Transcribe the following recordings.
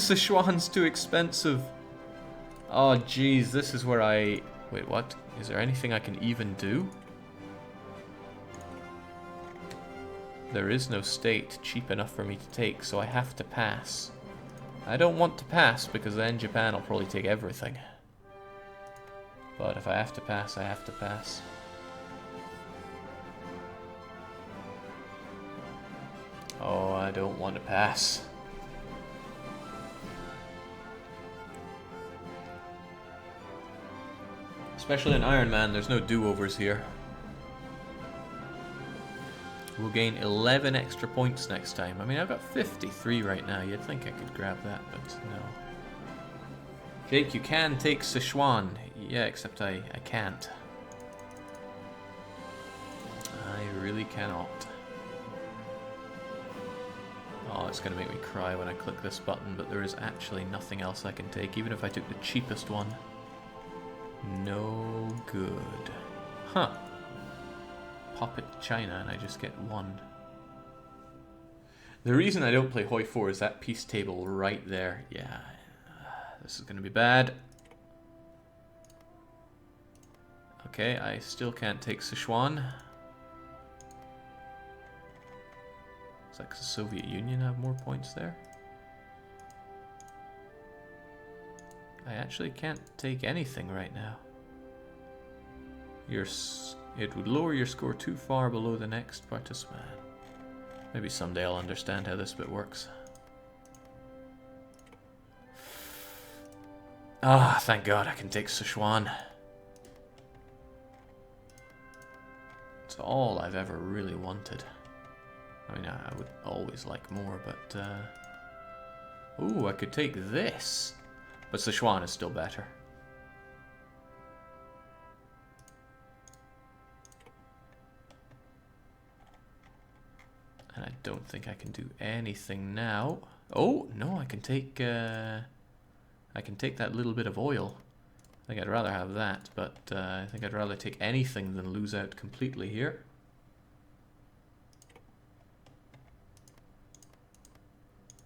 Sichuan's too expensive. Oh, jeez, this is where I... Wait, what? Is there anything I can even do? There is no state cheap enough for me to take, so I have to pass. I don't want to pass, because then Japan will probably take everything. But if I have to pass, I have to pass. Oh, I don't want to pass. Especially in Iron Man, there's no do-overs here. We'll gain 11 extra points next time. I mean, I've got 53 right now. You'd think I could grab that, but no. Jake, you can take Sichuan. Yeah, except I can't. I really cannot. Oh, it's going to make me cry when I click this button, but there is actually nothing else I can take, even if I took the cheapest one. No good. Huh. Pop it to China and I just get one. The reason I don't play Hoi 4 is that peace table right there. Yeah, this is going to be bad. Okay, I still can't take Sichuan. It's like the Soviet Union have more points there. I actually can't take anything right now. It would lower your score too far below the next participant. Maybe someday I'll understand how this bit works. Ah, thank God I can take Sichuan. It's all I've ever really wanted. I mean, I would always like more, but... Ooh, I could take this. But Sichuan is still better. And I don't think I can do anything now. Oh, no, I can take that little bit of oil. I think I'd rather have that, but I think I'd rather take anything than lose out completely here.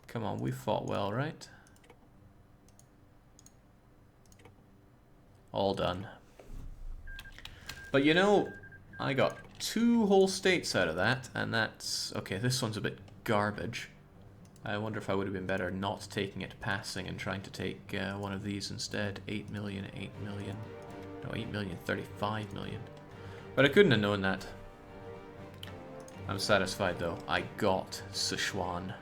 Come on, we fought well, right? All done. But you know, I got 2 whole states out of that, and that's... Okay, this one's a bit garbage. I wonder if I would have been better not taking it, passing, and trying to take one of these instead. 8 million, 8 million... No, 8 million, 35 million. But I couldn't have known that. I'm satisfied, though. I got Sichuan.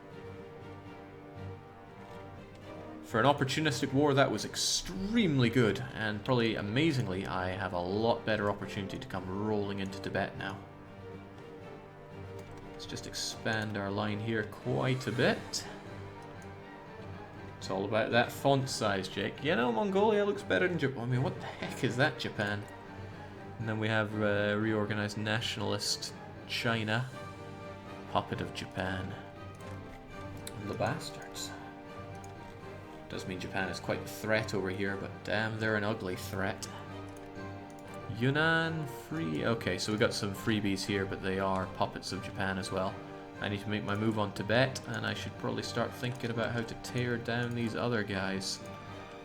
For an opportunistic war, that was extremely good, and probably amazingly, I have a lot better opportunity to come rolling into Tibet now. Let's just expand our line here quite a bit. It's all about that font size, Jake. You know, Mongolia looks better than Japan. I mean, what the heck is that, Japan? And then we have reorganized nationalist China, puppet of Japan. And the bastards. Does mean Japan is quite a threat over here, but damn, they're an ugly threat. Yunnan free. Okay, so we got some freebies here, but they are puppets of Japan as well. I need to make my move on Tibet, and I should probably start thinking about how to tear down these other guys.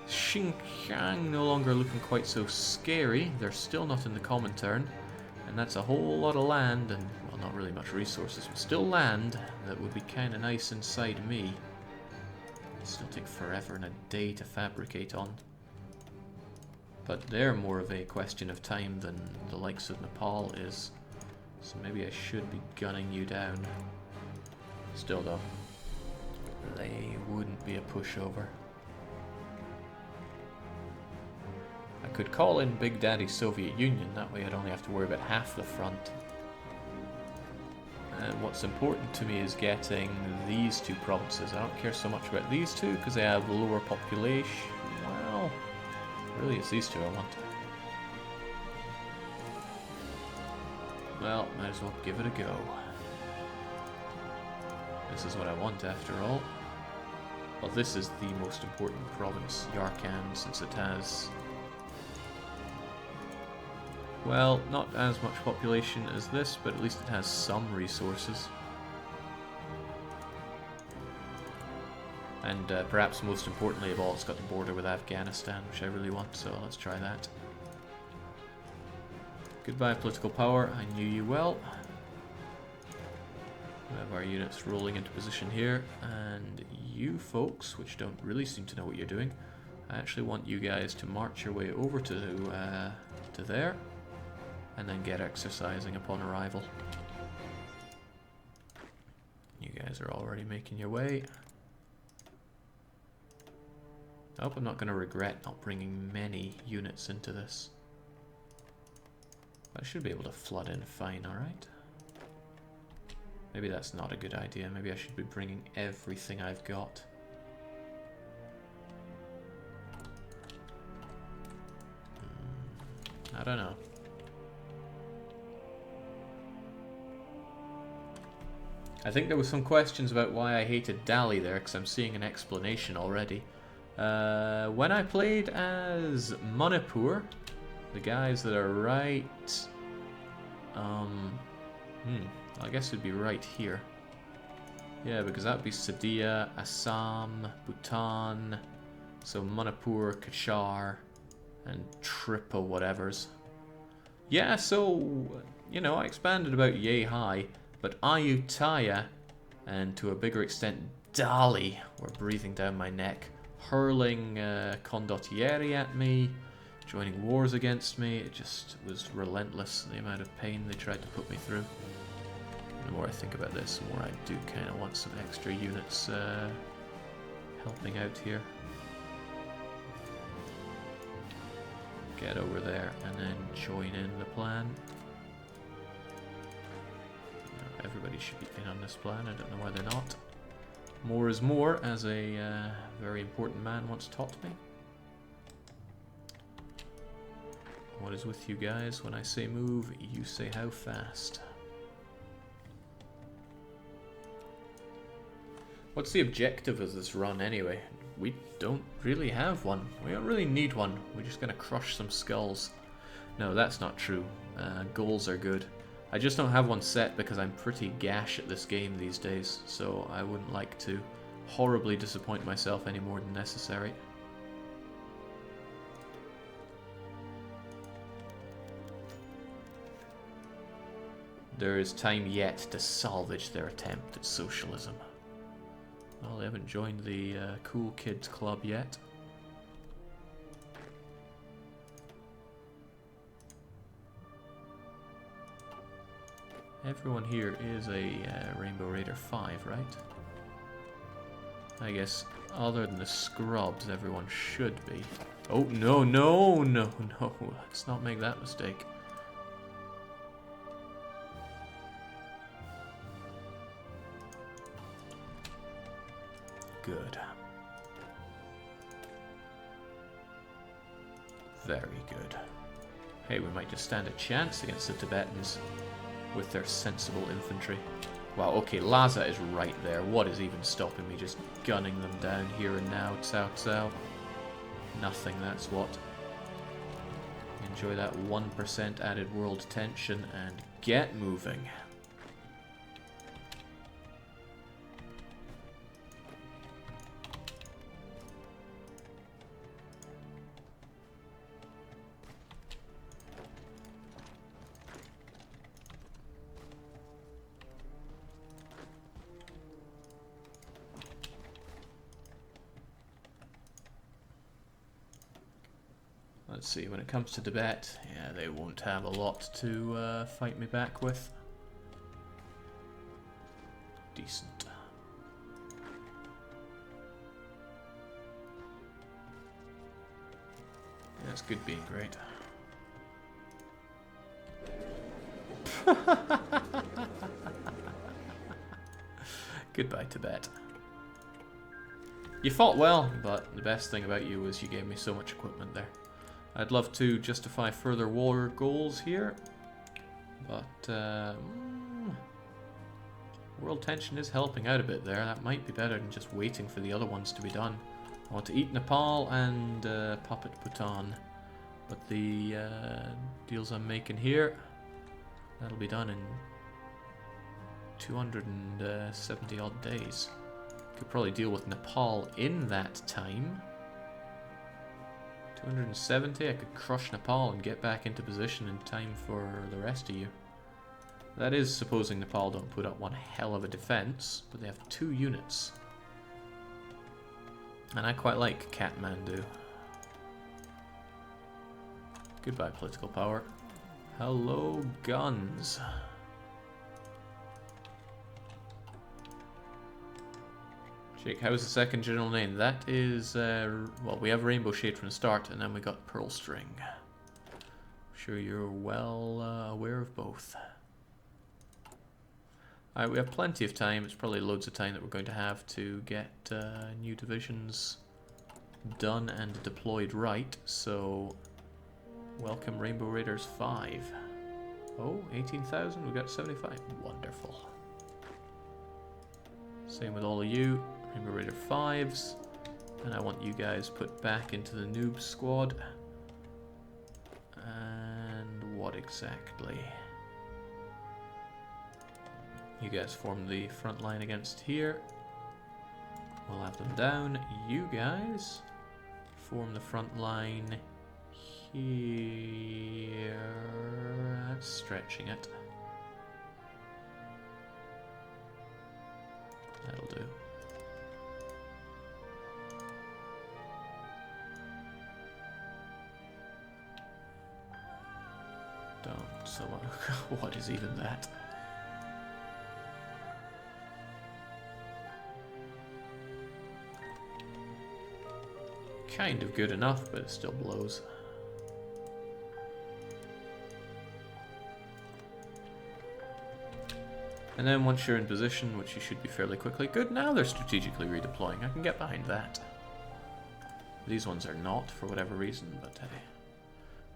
Xinjiang no longer looking quite so scary. They're still not in the Comintern, and that's a whole lot of land, and well, not really much resources, but still land that would be kind of nice inside me. Still take forever and a day to fabricate on. But they're more of a question of time than the likes of Nepal is. So maybe I should be gunning you down. Still though, they wouldn't be a pushover. I could call in Big Daddy Soviet Union, that way I'd only have to worry about half the front. And what's important to me is getting these 2 provinces. I don't care so much about these 2 because they have lower population. Well, really it's these 2 I want. Well, might as well give it a go. This is what I want after all. Well, this is the most important province, Yarkand, since it has... Well, not as much population as this, but at least it has some resources. And perhaps most importantly of all, it's got the border with Afghanistan, which I really want, so let's try that. Goodbye, political power. I knew you well. We have our units rolling into position here, and you folks, which don't really seem to know what you're doing, I actually want you guys to march your way over to there, and then get exercising upon arrival. You guys are already making your way. I hope I'm not going to regret not bringing many units into this. I should be able to flood in fine, alright? Maybe that's not a good idea. Maybe I should be bringing everything I've got. I don't know. I think there was some questions about why I hated Dali there, because I'm seeing an explanation already. When I played as Manipur, the guys that are right... I guess it'd be right here. Yeah, because that would be Sadia, Assam, Bhutan, so Manipur, Kashgar, and Triple whatevers. Yeah, so, you know, I expanded about Yehi, but Ayutthaya, and to a bigger extent Dali, were breathing down my neck, hurling condottieri at me, joining wars against me. It just was relentless, the amount of pain they tried to put me through. The more I think about this, the more I do kind of want some extra units helping out here. Get over there and then join in the plan. Everybody should be in on this plan, I don't know why they're not. More is more, as a very important man once taught me. What is with you guys? When I say move, you say how fast. What's the objective of this run anyway? We don't really have one. We don't really need one. We're just gonna crush some skulls. No, that's not true. Goals are good. I just don't have one set because I'm pretty gash at this game these days, so I wouldn't like to horribly disappoint myself any more than necessary. There is time yet to salvage their attempt at socialism. Well, they haven't joined the Cool Kids Club yet. Everyone here is a Rainbow Raider 5, right? I guess other than the scrubs, everyone should be. Oh, no, no, no, no. Let's not make that mistake. Good. Very good. Hey, we might just stand a chance against the Tibetans with their sensible infantry. Wow, okay, Lhasa is right there. What is even stopping me just gunning them down here and now? Cao Cao. Nothing, that's what. Enjoy that 1% added world tension and get moving. Let's see, when it comes to Tibet, yeah, they won't have a lot to fight me back with. Decent. Yeah, it's good being great. Goodbye, Tibet. You fought well, but the best thing about you was you gave me so much equipment there. I'd love to justify further war goals here, but world tension is helping out a bit there. That might be better than just waiting for the other ones to be done. I want to eat Nepal and puppet Bhutan, but the deals I'm making here, that'll be done in 270 odd days. Could probably deal with Nepal in that time. 270, I could crush Nepal and get back into position in time for the rest of you. That is supposing Nepal don't put up one hell of a defense, but they have 2 units. And I quite like Kathmandu. Goodbye, political power. Hello, guns. Jake, how's the second general name? That is, well, we have Rainbow Shade from the start, and then we got Pearl String. I'm sure you're well aware of both. Alright, we have plenty of time. It's probably loads of time that we're going to have to get new divisions done and deployed right, so welcome Rainbow Raiders 5. Oh, 18,000, we got 75. Wonderful. Same with all of you. Rainbow Raider 5s, and I want you guys put back into the noob squad. And what exactly? You guys form the front line against here. We'll have them down. You guys form the front line here. That's stretching it. That'll do. Don't so what is even that? Kind of good enough, but it still blows. And then once you're in position, which you should be fairly quickly, good, now they're strategically redeploying. I can get behind that. These ones are not, for whatever reason, but hey.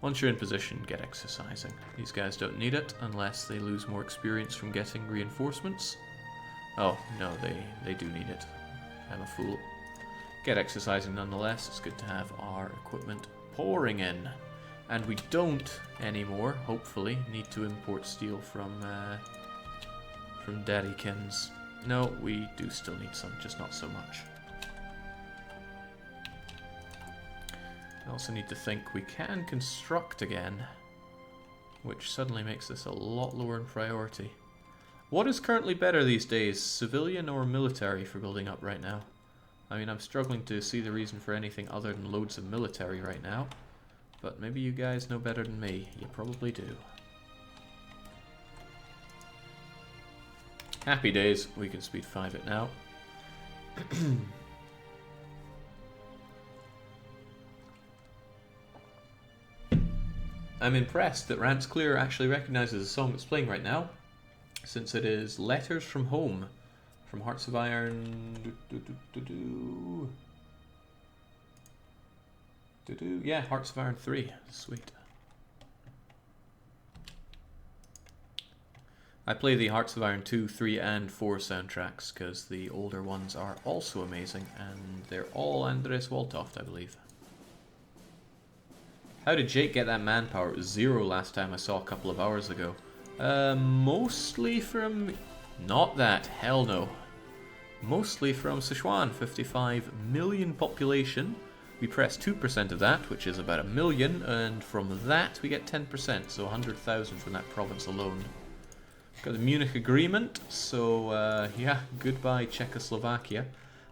Once you're in position, get exercising. These guys don't need it, unless they lose more experience from getting reinforcements. Oh, no, they do need it. I'm a fool. Get exercising nonetheless. It's good to have our equipment pouring in. And we don't anymore, hopefully, need to import steel from Daddykins. No, we do still need some, just not so much. I also need to think we can construct again, which suddenly makes this a lot lower in priority. What is currently better these days, civilian or military for building up right now? I mean, I'm struggling to see the reason for anything other than loads of military right now, but maybe you guys know better than me. You probably do. Happy days, we can speed 5 it now. I'm impressed that Rants Clear actually recognizes the song that's playing right now, since it is Letters from Home from Hearts of Iron. Yeah, Hearts of Iron 3. Sweet. I play the Hearts of Iron 2, 3, and 4 soundtracks because the older ones are also amazing, and they're all Andres Waltoft, I believe. How did Jake get that manpower? It was 0 last time I saw a couple of hours ago. Mostly from... Not that, hell no. Mostly from Sichuan, 55 million population. We press 2% of that, which is about 1 million, and from that we get 10%, so 100,000 from that province alone. Got the Munich Agreement, so yeah, goodbye Czechoslovakia.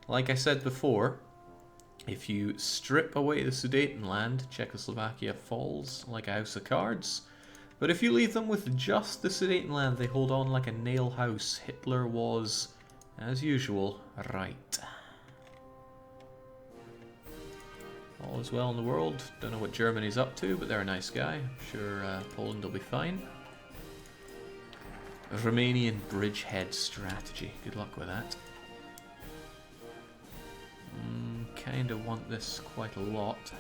Like I said before, if you strip away the Sudetenland, Czechoslovakia falls like a house of cards. But if you leave them with just the Sudetenland, they hold on like a nail house. Hitler was, as usual, right. All is well in the world. Don't know what Germany's up to, but they're a nice guy. I'm sure Poland will be fine. Romanian bridgehead strategy. Good luck with that. Kind of want this quite a lot.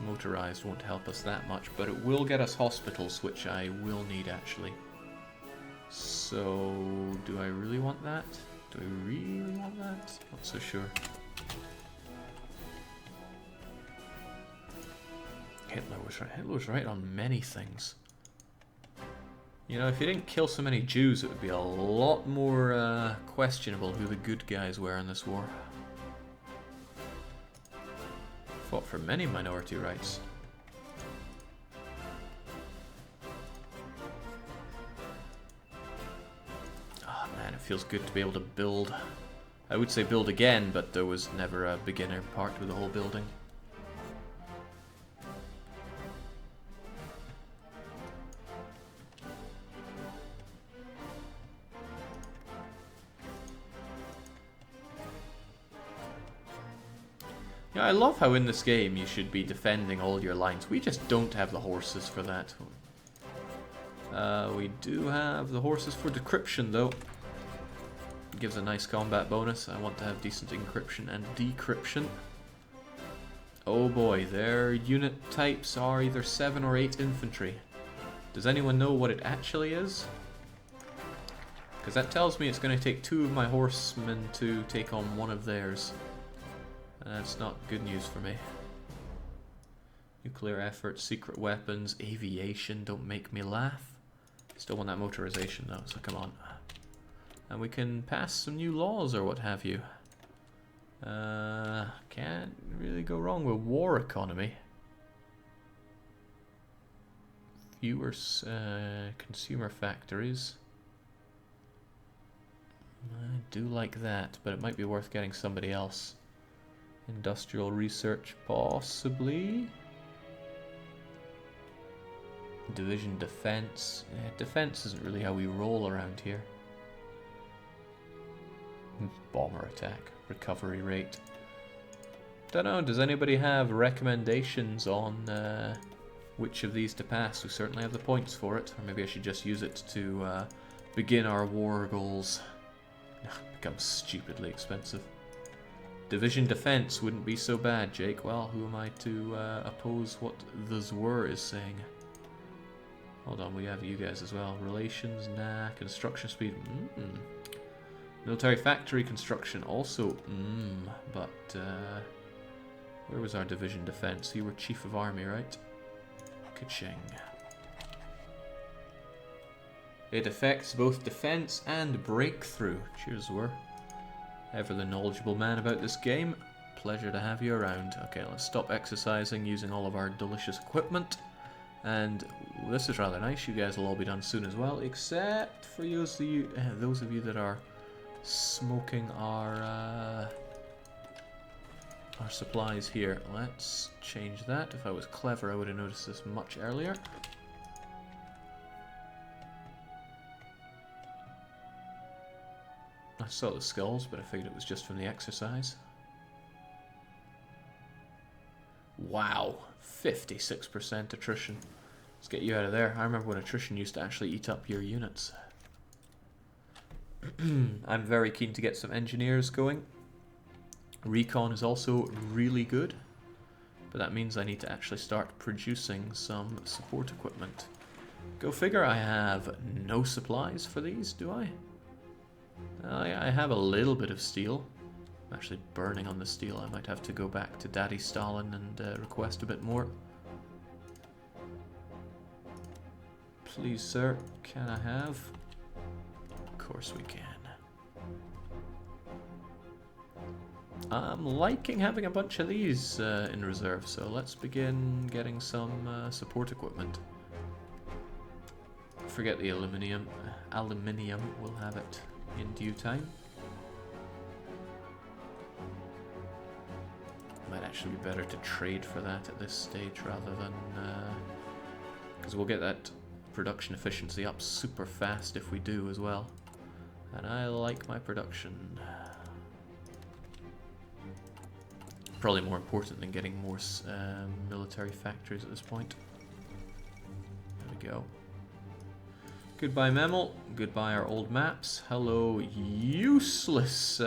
Motorized won't help us that much, but it will get us hospitals, which I will need actually. So, do I really want that? Do I really want that? Not so sure. Hitler was right. Hitler was right on many things. You know, if you didn't kill so many Jews, it would be a lot more questionable who the good guys were in this war. Fought for many minority rights. Oh man, it feels good to be able to build. I would say build again, but there was never a beginner part with the whole building. Yeah, I love how in this game you should be defending all your lines. We just don't have the horses for that. We do have the horses for decryption though. Gives a nice combat bonus. I want to have decent encryption and decryption. Oh boy, their unit types are either 7 or 8 infantry. Does anyone know what it actually is? Because that tells me it's going to take 2 of my horsemen to take on 1 of theirs. That's not good news for me. Nuclear efforts, secret weapons, aviation, don't make me laugh. Still want that motorization though, so come on. And we can pass some new laws or what have you. Can't really go wrong with war economy. Fewer consumer factories. I do like that, but it might be worth getting somebody else. Industrial research, possibly. Division defense. Yeah, defense isn't really how we roll around here. Bomber attack, recovery rate. Don't know, does anybody have recommendations on which of these to pass? We certainly have the points for it, or maybe I should just use it to begin our war goals. It becomes stupidly expensive. Division defense wouldn't be so bad, Jake. Well, who am I to oppose what the Zwar is saying? Hold on, we have you guys as well. Relations, nah. Construction speed, Military factory construction, also, But, where was our division defense? You were chief of army, right? Ka-ching. It affects both defense and breakthrough. Cheers, Zwar. Ever the knowledgeable man about this game. Pleasure to have you around. Okay, let's stop exercising using all of our delicious equipment. And this is rather nice. You guys will all be done soon as well, except for those of you that are smoking our supplies here. Let's change that. If I was clever, I would have noticed this much earlier. I saw the skulls, but I figured it was just from the exercise. Wow, 56% attrition. Let's get you out of there. I remember when attrition used to actually eat up your units. I'm very keen to get some engineers going. Recon is also really good, but that means I need to actually start producing some support equipment. Go figure, I have no supplies for these, do I? I have a little bit of steel. I'm actually burning on the steel. I might have to go back to Daddy Stalin and request a bit more. Please, sir, can I have? Of course we can. I'm liking having a bunch of these in reserve, so let's begin getting some support equipment. Forget the aluminium. Aluminium, we'll have it in due time. Might actually be better to trade for that at this stage rather than... because we'll get that production efficiency up super fast if we do as well. And I like my production. Probably more important than getting more military factories at this point. There we go. Goodbye Memel, goodbye our old maps. Hello useless,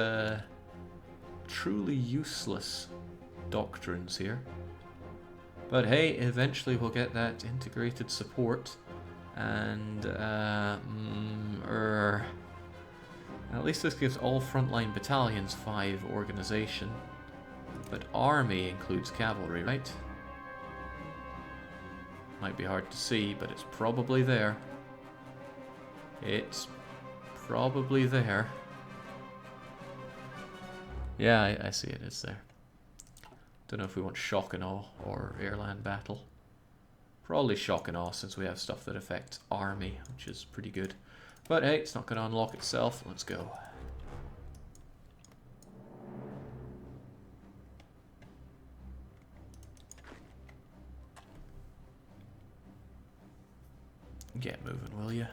truly useless doctrines here. But hey, eventually we'll get that integrated support and at least this gives all frontline battalions 5 organization. But army includes cavalry, right? Might be hard to see, but it's probably there. It's probably there. Yeah, I see it. It's there. Don't know if we want shock and awe or airland battle. Probably shock and awe since we have stuff that affects army, which is pretty good. But hey, it's not going to unlock itself. Let's go. Get moving, will you?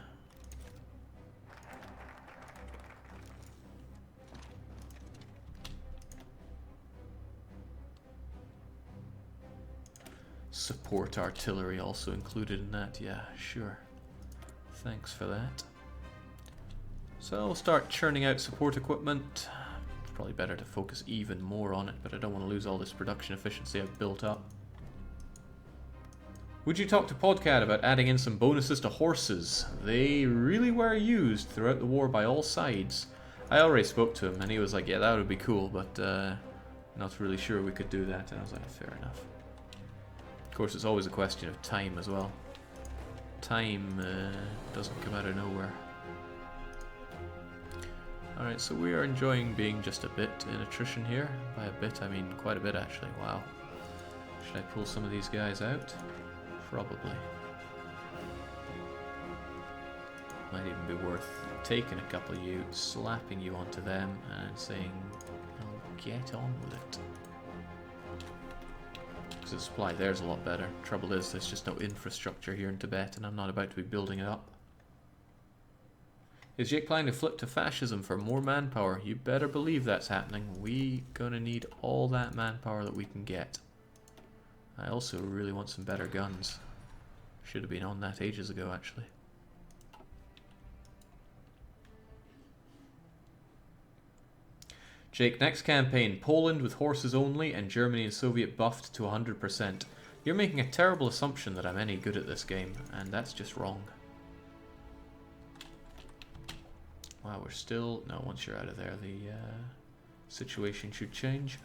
Support artillery also included in that, yeah, sure. Thanks for that. So we'll start churning out support equipment. It's probably better to focus even more on it, but I don't want to lose all this production efficiency I've built up. Would you talk to Podcat about adding in some bonuses to horses? They really were used throughout the war by all sides. I already spoke to him and he was like, yeah, that would be cool, but not really sure we could do that. And I was like, fair enough. Of course, it's always a question of time as well. Time doesn't come out of nowhere. Alright, so we are enjoying being just a bit in attrition here. By a bit, I mean quite a bit actually. Wow. Should I pull some of these guys out? Probably. Might even be worth taking a couple of you, slapping you onto them, and saying, oh, get on with it. Because the supply there's a lot better. Trouble is, there's just no infrastructure here in Tibet, and I'm not about to be building it up. Is Jake planning to flip to fascism for more manpower? You better believe that's happening. We gonna need all that manpower that we can get. I also really want some better guns. Should have been on that ages ago, actually. Jake, next campaign, Poland with horses only and Germany and Soviet buffed to 100%. You're making a terrible assumption that I'm any good at this game, and that's just wrong. Wow, we're still... No, once you're out of there, the situation should change.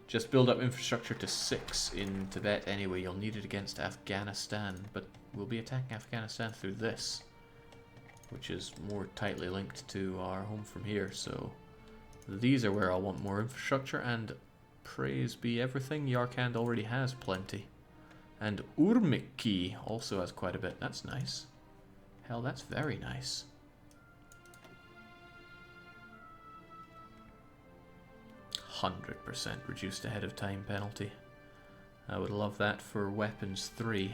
Just build up infrastructure to 6 in Tibet anyway. You'll need it against Afghanistan, but we'll be attacking Afghanistan through this, which is more tightly linked to our home from here. So these are where I'll want more infrastructure, and praise be everything, Yarkand already has plenty. And Urmiki also has quite a bit. That's nice. Hell, that's very nice. 100% reduced ahead of time penalty. I would love that for weapons 3.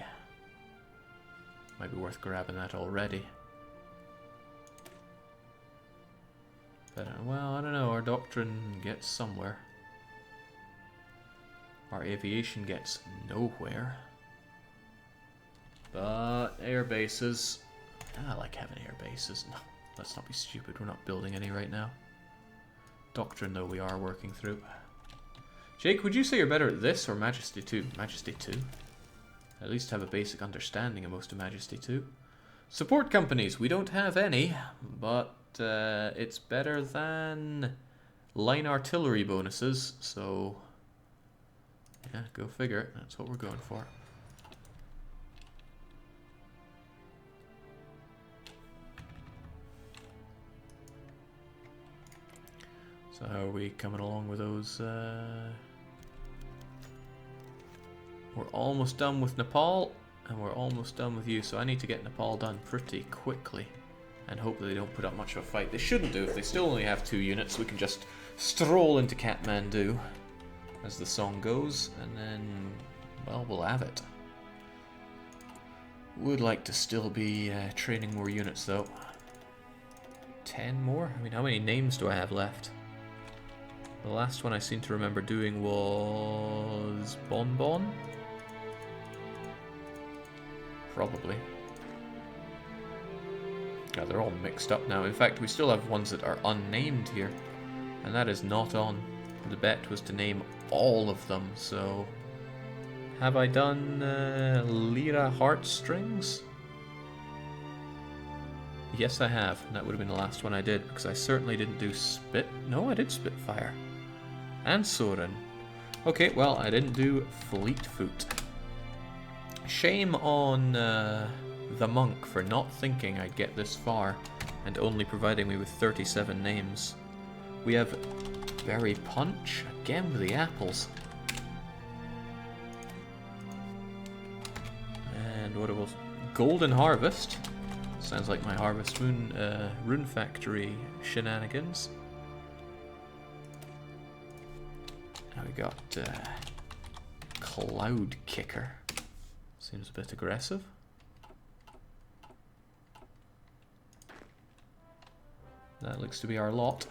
Might be worth grabbing that already. But, well, I don't know. Our doctrine gets somewhere. Our aviation gets nowhere. But air bases. I like having air bases. No, let's not be stupid. We're not building any right now. Doctrine, though, we are working through. Jake, would you say you're better at this or Majesty 2? Majesty 2? At least have a basic understanding of most of Majesty 2. Support companies, we don't have any, but it's better than line artillery bonuses, so yeah, go figure. That's what we're going for. So how are we coming along with those? We're almost done with Nepal, and we're almost done with you, so I need to get Nepal done pretty quickly, and hope that they don't put up much of a fight. They shouldn't do. If they still only have 2 units, we can just stroll into Kathmandu, as the song goes, and then, well, we'll have it. Would like to still be training more units, though. 10 more? I mean, how many names do I have left? The last one I seem to remember doing was Bonbon? Probably. Yeah, they're all mixed up now. In fact, we still have ones that are unnamed here, and that is not on. The bet was to name all of them, so... Have I done Lyra Heartstrings? Yes, I have. That would have been the last one I did, because I certainly didn't do No, I did Spitfire. And Soren. Okay, well, I didn't do Fleet Foot. Shame on the monk for not thinking I'd get this far and only providing me with 37 names. We have Berry Punch, again with the apples. And what it was? Golden Harvest. Sounds like my Harvest Moon Rune Factory shenanigans. Now we got Cloud Kicker. Seems a bit aggressive. That looks to be our lot.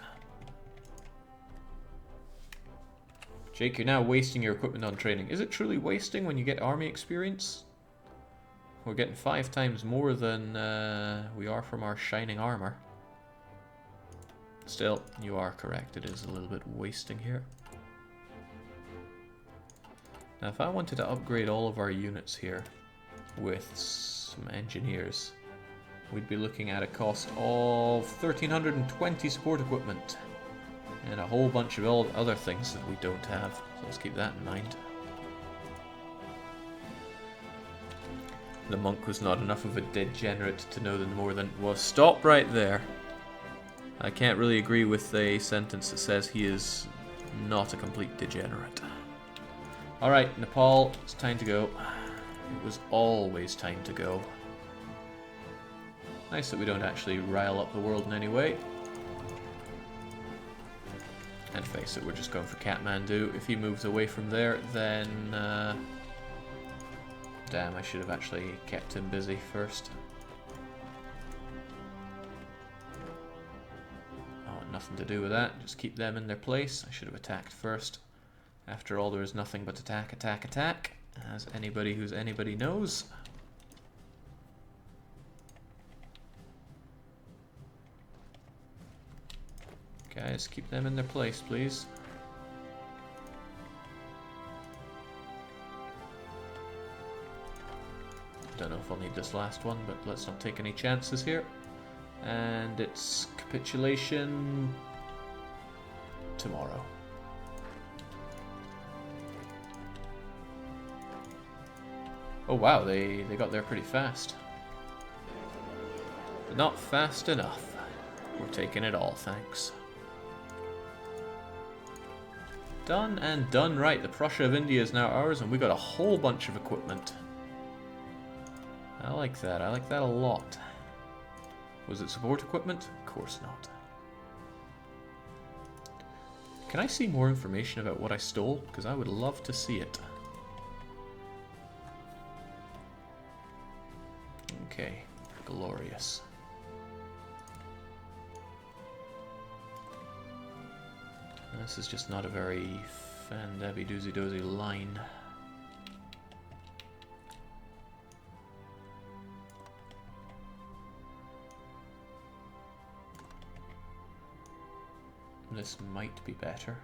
Jake, you're now wasting your equipment on training. Is it truly wasting when you get army experience? We're getting 5 times more than we are from our shining armor. Still, you are correct. It is a little bit wasting here. Now, if I wanted to upgrade all of our units here with some engineers, we'd be looking at a cost of 1,320 support equipment and a whole bunch of other things that we don't have. So let's keep that in mind. The monk was not enough of a degenerate to know than more than... Well, stop right there. I can't really agree with a sentence that says he is not a complete degenerate. Alright, Nepal, it's time to go. It was always time to go. Nice that we don't actually rile up the world in any way. And face it, we're just going for Kathmandu. If he moves away from there, then... Damn, I should have actually kept him busy first. Oh, nothing to do with that. Just keep them in their place. I should have attacked first. After all, there is nothing but attack, attack, attack, as anybody who's anybody knows. Guys, keep them in their place, please. Don't know if I'll need this last one, but let's not take any chances here. And it's capitulation tomorrow. Oh wow, they got there pretty fast. But not fast enough. We're taking it all, thanks. Done and done right. The Prussia of India is now ours, and we got a whole bunch of equipment. I like that. I like that a lot. Was it support equipment? Of course not. Can I see more information about what I stole? Because I would love to see it. Okay, glorious. This is just not a very fan-dabby-doozy-dozy line. This might be better.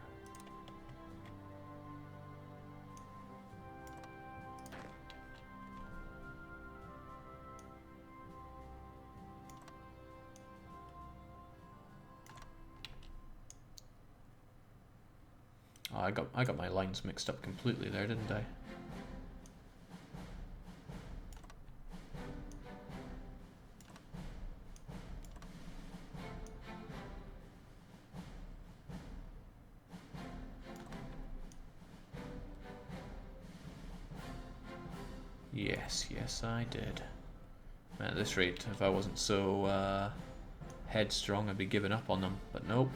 Oh, I got my lines mixed up completely there, didn't I? Yes, I did. At this rate, if I wasn't so headstrong, I'd be giving up on them, but nope.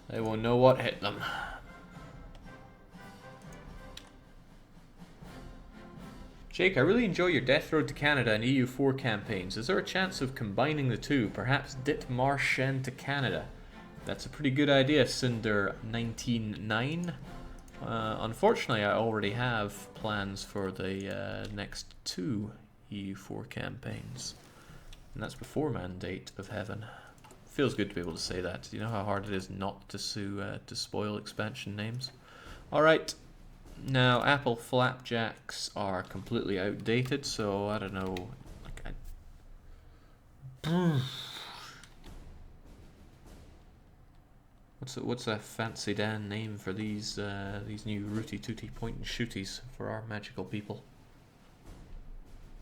They won't know what hit them. Jake, I really enjoy your Death Road to Canada and EU4 campaigns. Is there a chance of combining the two? Perhaps Ditmarshen to Canada? That's a pretty good idea, Cinder199. Unfortunately, I already have plans for the next 2 EU4 campaigns. And that's before Mandate of Heaven. Feels good to be able to say that. You know how hard it is not to spoil expansion names? Alright. Now, apple flapjacks are completely outdated, so I don't know. Like, What's a fancy Dan name for these new rooty tooty point and shooties for our magical people?